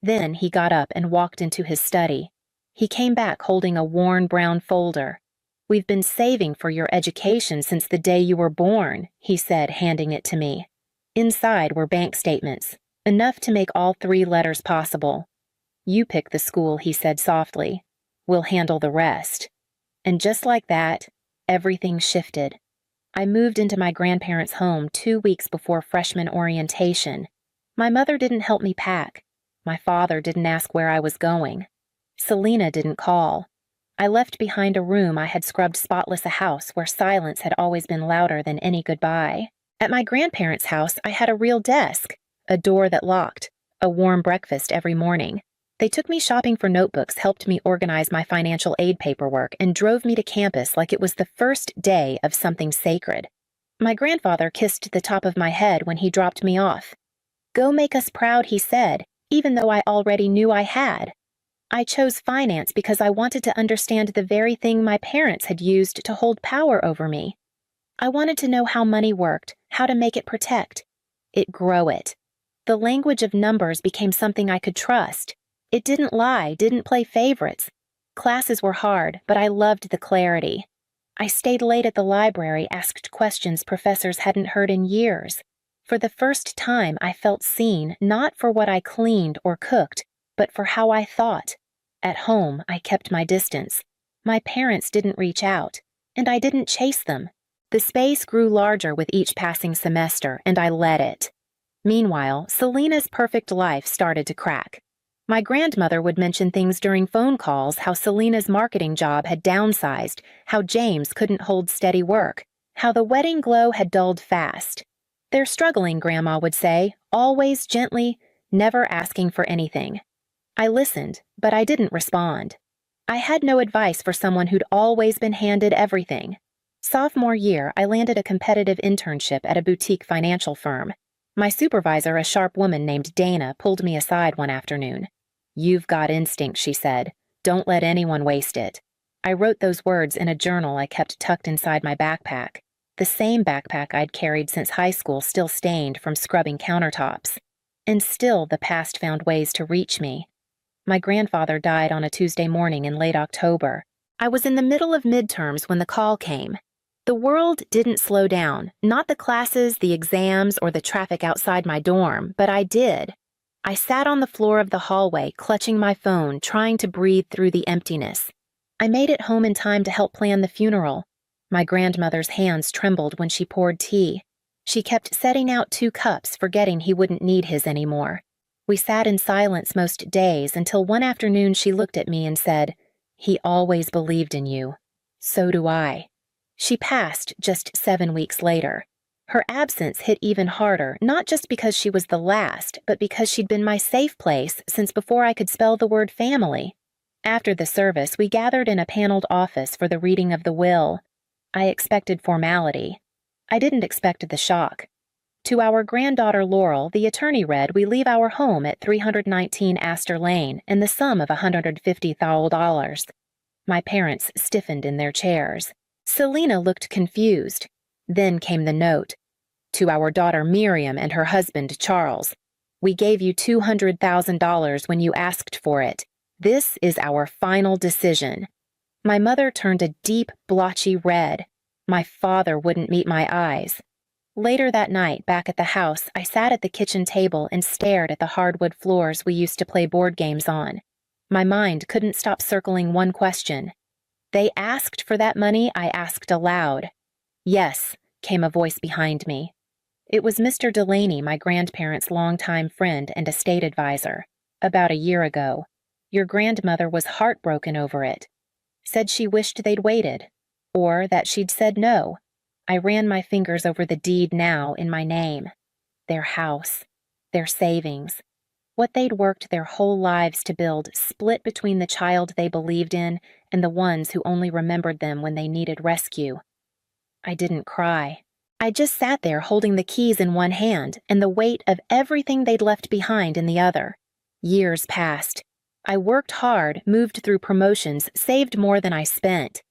Then he got up and walked into his study. He came back holding a worn brown folder. "We've been saving for your education since the day you were born," he said, handing it to me. Inside were bank statements, enough to make all 3 letters possible. "You pick the school," he said softly. "We'll handle the rest." And just like that, everything shifted. I moved into my grandparents' home 2 weeks before freshman orientation. My mother didn't help me pack. My father didn't ask where I was going. Selena didn't call. I left behind a room I had scrubbed spotless, a house where silence had always been louder than any goodbye. At my grandparents' house, I had a real desk, a door that locked, a warm breakfast every morning. They took me shopping for notebooks, helped me organize my financial aid paperwork, and drove me to campus like it was the first day of something sacred. My grandfather kissed the top of my head when he dropped me off. "Go make us proud," he said, even though I already knew I had. I chose finance because I wanted to understand the very thing my parents had used to hold power over me. I wanted to know how money worked, how to make it protect. It grow it. The language of numbers became something I could trust. It didn't lie, didn't play favorites. Classes were hard, but I loved the clarity. I stayed late at the library, asked questions professors hadn't heard in years. For the first time, I felt seen, not for what I cleaned or cooked, but for how I thought. At home, I kept my distance. My parents didn't reach out, and I didn't chase them. The space grew larger with each passing semester, and I let it. Meanwhile, Selena's perfect life started to crack. My grandmother would mention things during phone calls, how Selena's marketing job had downsized, how James couldn't hold steady work, how the wedding glow had dulled fast. "They're struggling," Grandma would say, always gently, never asking for anything. I listened, but I didn't respond. I had no advice for someone who'd always been handed everything. Sophomore year, I landed a competitive internship at a boutique financial firm. My supervisor, a sharp woman named Dana, pulled me aside one afternoon. "You've got instinct," she said. "Don't let anyone waste it." I wrote those words in a journal I kept tucked inside my backpack, the same backpack I'd carried since high school, still stained from scrubbing countertops. And still the past found ways to reach me. My grandfather died on a Tuesday morning in late October. I was in the middle of midterms when the call came. The world didn't slow down, not the classes, the exams, or the traffic outside my dorm, but I did. I sat on the floor of the hallway, clutching my phone, trying to breathe through the emptiness. I made it home in time to help plan the funeral. My grandmother's hands trembled when she poured tea. She kept setting out 2 cups, forgetting he wouldn't need his anymore. We sat in silence most days until one afternoon she looked at me and said, "He always believed in you. So do I." She passed just 7 weeks later. Her absence hit even harder, not just because she was the last, but because she'd been my safe place since before I could spell the word family. After the service, we gathered in a paneled office for the reading of the will. I expected formality. I didn't expect the shock. To our granddaughter Laurel, the attorney read, "We leave our home at 319 Astor Lane and the sum of $150,000. My parents stiffened in their chairs. Selena looked confused. Then came the note. "To our daughter Miriam and her husband Charles. We gave you $200,000 when you asked for it. This is our final decision." My mother turned a deep, blotchy red. My father wouldn't meet my eyes. Later that night, back at the house, I sat at the kitchen table and stared at the hardwood floors we used to play board games on. My mind couldn't stop circling one question. "They asked for that money," I asked aloud. "Yes," came a voice behind me. It was Mr. Delaney, my grandparents' longtime friend and estate advisor. "About a year ago. Your grandmother was heartbroken over it. Said she wished they'd waited. Or that she'd said no." I ran my fingers over the deed now in my name. Their house. Their savings. What they'd worked their whole lives to build, split between the child they believed in and the ones who only remembered them when they needed rescue. I didn't cry. I just sat there holding the keys in one hand and the weight of everything they'd left behind in the other. Years passed. I worked hard, moved through promotions, saved more than I spent.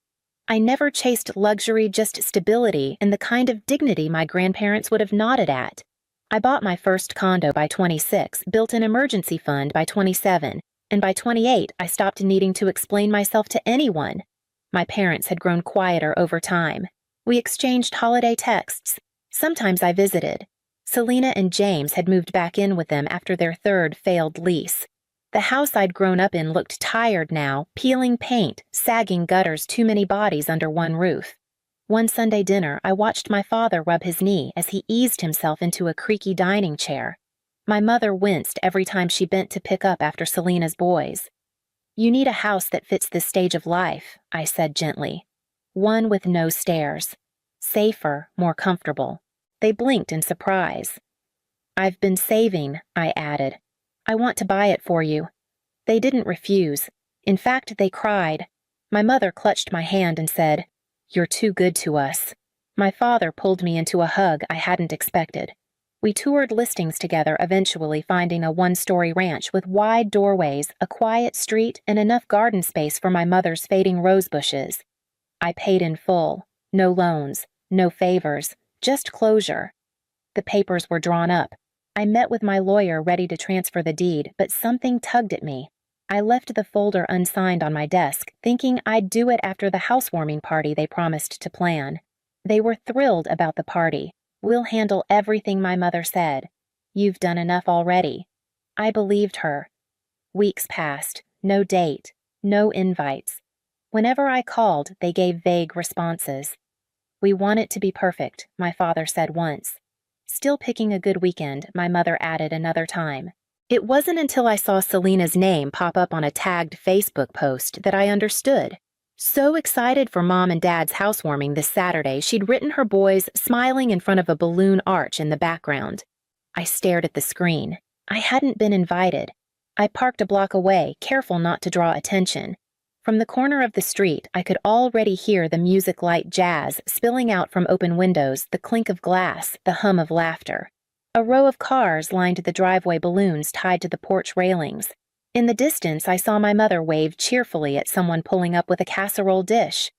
I never chased luxury, just stability and the kind of dignity my grandparents would have nodded at. I bought my first condo by 26, built an emergency fund by 27, and by 28 I stopped needing to explain myself to anyone. My parents had grown quieter over time. We exchanged holiday texts. Sometimes I visited. Selena and James had moved back in with them after their 3rd failed lease. The house I'd grown up in looked tired now, peeling paint, sagging gutters, too many bodies under one roof. One Sunday dinner, I watched my father rub his knee as he eased himself into a creaky dining chair. My mother winced every time she bent to pick up after Selena's boys. "You need a house that fits this stage of life," I said gently. "One with no stairs. Safer, more comfortable." They blinked in surprise. "I've been saving," I added. "I want to buy it for you." They didn't refuse. In fact, they cried. My mother clutched my hand and said, "You're too good to us." My father pulled me into a hug I hadn't expected. We toured listings together, eventually finding a 1-story ranch with wide doorways, a quiet street, and enough garden space for my mother's fading rose bushes. I paid in full. No loans, no favors, just closure. The papers were drawn up. I met with my lawyer ready to transfer the deed, but something tugged at me. I left the folder unsigned on my desk, thinking I'd do it after the housewarming party they promised to plan. They were thrilled about the party. "We'll handle everything," my mother said. "You've done enough already." I believed her. Weeks passed. No date. No invites. Whenever I called, they gave vague responses. "We want it to be perfect," my father said once. "Still picking a good weekend," my mother added another time. It wasn't until I saw Selena's name pop up on a tagged Facebook post that I understood. So excited for Mom and Dad's housewarming this Saturday, she'd written her boys smiling in front of a balloon arch in the background. I stared at the screen. I hadn't been invited. I parked a block away, careful not to draw attention. From the corner of the street, I could already hear the music-light jazz spilling out from open windows, the clink of glass, the hum of laughter. A row of cars lined the driveway, balloons tied to the porch railings. In the distance, I saw my mother wave cheerfully at someone pulling up with a casserole dish.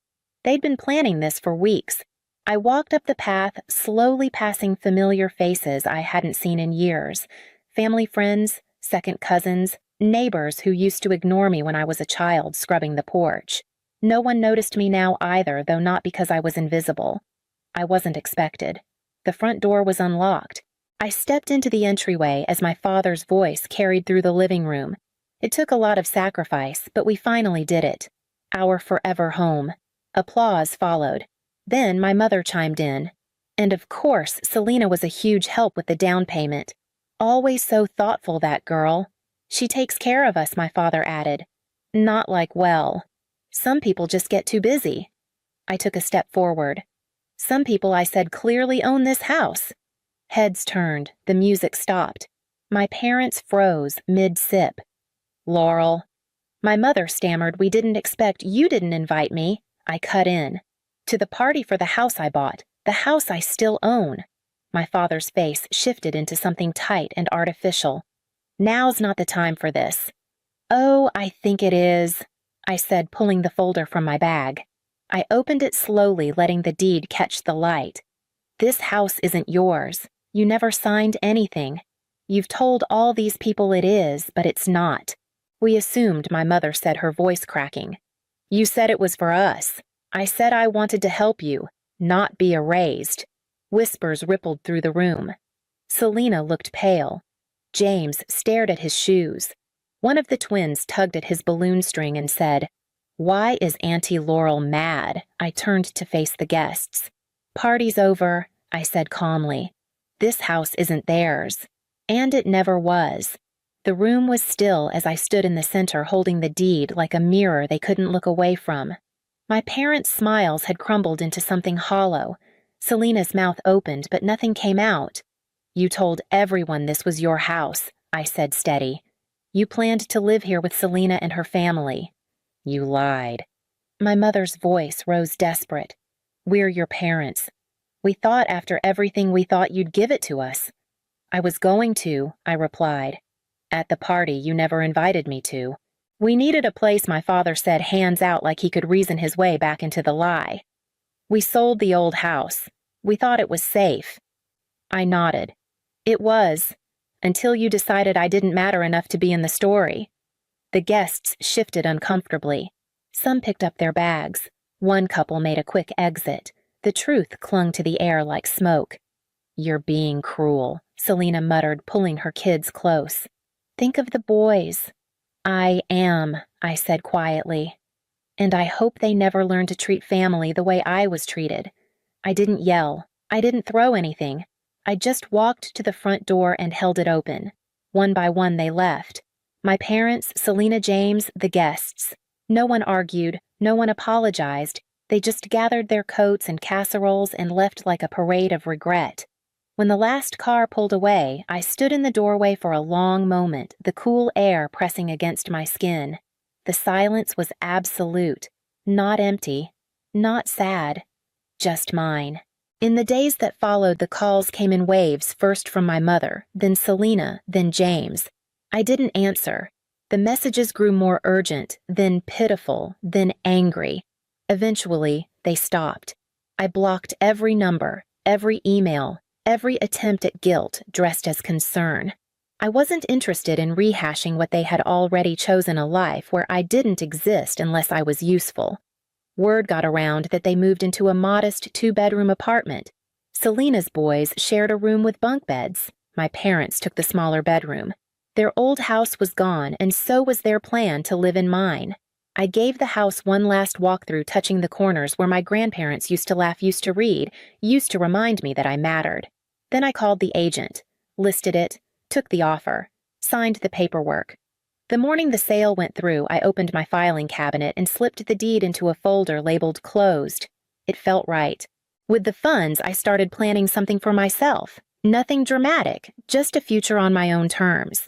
They'd been planning this for weeks. I walked up the path, slowly passing familiar faces I hadn't seen in years. Family friends, second cousins, neighbors who used to ignore me when I was a child scrubbing the porch. No one noticed me now either, though not because I was invisible. I wasn't expected. The front door was unlocked. I stepped into the entryway as my father's voice carried through the living room. It took a lot of sacrifice, but we finally did it. Our forever home. Applause followed. Then my mother chimed in. And of course, Selena was a huge help with the down payment. "Always so thoughtful, that girl. She takes care of us," my father added. "Not like, well, some people just get too busy." I took a step forward. "Some people," I said, "clearly own this house." Heads turned. The music stopped. My parents froze mid-sip. "Laurel." My mother stammered, "We didn't expect, you didn't invite me." I cut in. "To the party for the house I bought, the house I still own." My father's face shifted into something tight and artificial. "Now's not the time for this." "Oh, I think it is," I said, pulling the folder from my bag. I opened it slowly, letting the deed catch the light. "This house isn't yours. You never signed anything. You've told all these people it is, but it's not. We assumed," my mother said, her voice cracking. "You said it was for us. I said I wanted to help you, not be erased." Whispers rippled through the room. Selena looked pale. James stared at his shoes. One of the twins tugged at his balloon string and said, "Why is Auntie Laurel mad?" I turned to face the guests. "Party's over," I said calmly. "This house isn't theirs." And it never was. The room was still as I stood in the center holding the deed like a mirror they couldn't look away from. My parents' smiles had crumbled into something hollow. Selena's mouth opened, but nothing came out. "You told everyone this was your house," I said steady. "You planned to live here with Selena and her family." "You lied." My mother's voice rose desperate. "We're your parents. We thought after everything we thought you'd give it to us." "I was going to," I replied. "At the party you never invited me to." "We needed a place," my father said, hands out like he could reason his way back into the lie. "We sold the old house. We thought it was safe." I nodded. "It was, until you decided I didn't matter enough to be in the story." The guests shifted uncomfortably. Some picked up their bags. One couple made a quick exit. The truth clung to the air like smoke. "You're being cruel," Selena muttered, pulling her kids close. "Think of the boys." "I am," I said quietly. "And I hope they never learn to treat family the way I was treated." I didn't yell. I didn't throw anything. I just walked to the front door and held it open. One by one they left. My parents, Selena, James, the guests. No one argued. No one apologized. They just gathered their coats and casseroles and left like a parade of regret. When the last car pulled away, I stood in the doorway for a long moment, the cool air pressing against my skin. The silence was absolute, not empty, not sad, just mine. In the days that followed, the calls came in waves, first from my mother, then Selena, then James. I didn't answer. The messages grew more urgent, then pitiful, then angry. Eventually, they stopped. I blocked every number, every email, every attempt at guilt dressed as concern. I wasn't interested in rehashing what they had already chosen, a life where I didn't exist unless I was useful. Word got around that they moved into a modest 2-bedroom apartment. Selena's boys shared a room with bunk beds. My parents took the smaller bedroom. Their old house was gone, and so was their plan to live in mine. I gave the house one last walkthrough, touching the corners where my grandparents used to laugh, used to read, used to remind me that I mattered. Then I called the agent, listed it, took the offer, signed the paperwork. The morning the sale went through, I opened my filing cabinet and slipped the deed into a folder labeled closed. It felt right. With the funds, I started planning something for myself. Nothing dramatic, just a future on my own terms.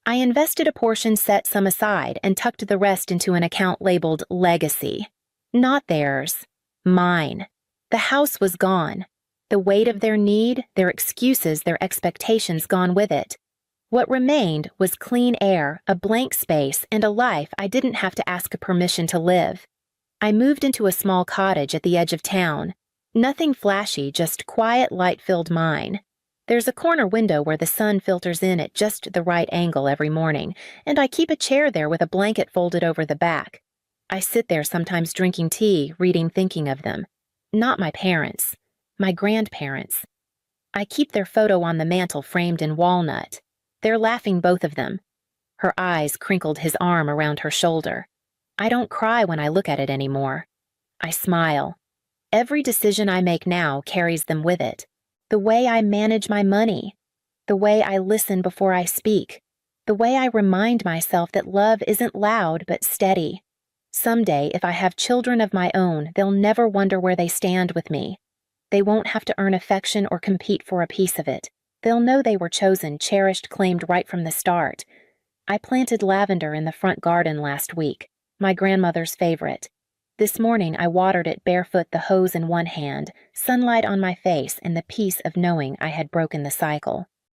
I invested a portion, set some aside, and tucked the rest into an account labeled legacy. Not theirs. Mine. The house was gone. The weight of their need, their excuses, their expectations gone with it. What remained was clean air, a blank space, and a life I didn't have to ask permission to live. I moved into a small cottage at the edge of town. Nothing flashy, just quiet, light-filled mine. There's a corner window where the sun filters in at just the right angle every morning, and I keep a chair there with a blanket folded over the back. I sit there sometimes drinking tea, reading, thinking of them. Not my parents. My grandparents. I keep their photo on the mantel framed in walnut. They're laughing, both of them. Her eyes crinkled, his arm around her shoulder. I don't cry when I look at it anymore. I smile. Every decision I make now carries them with it. The way I manage my money. The way I listen before I speak. The way I remind myself that love isn't loud but steady. Someday, if I have children of my own, they'll never wonder where they stand with me. They won't have to earn affection or compete for a piece of it. They'll know they were chosen, cherished, claimed right from the start. I planted lavender in the front garden last week, my grandmother's favorite. This morning I watered it barefoot, the hose in one hand, sunlight on my face, and the peace of knowing I had broken the cycle.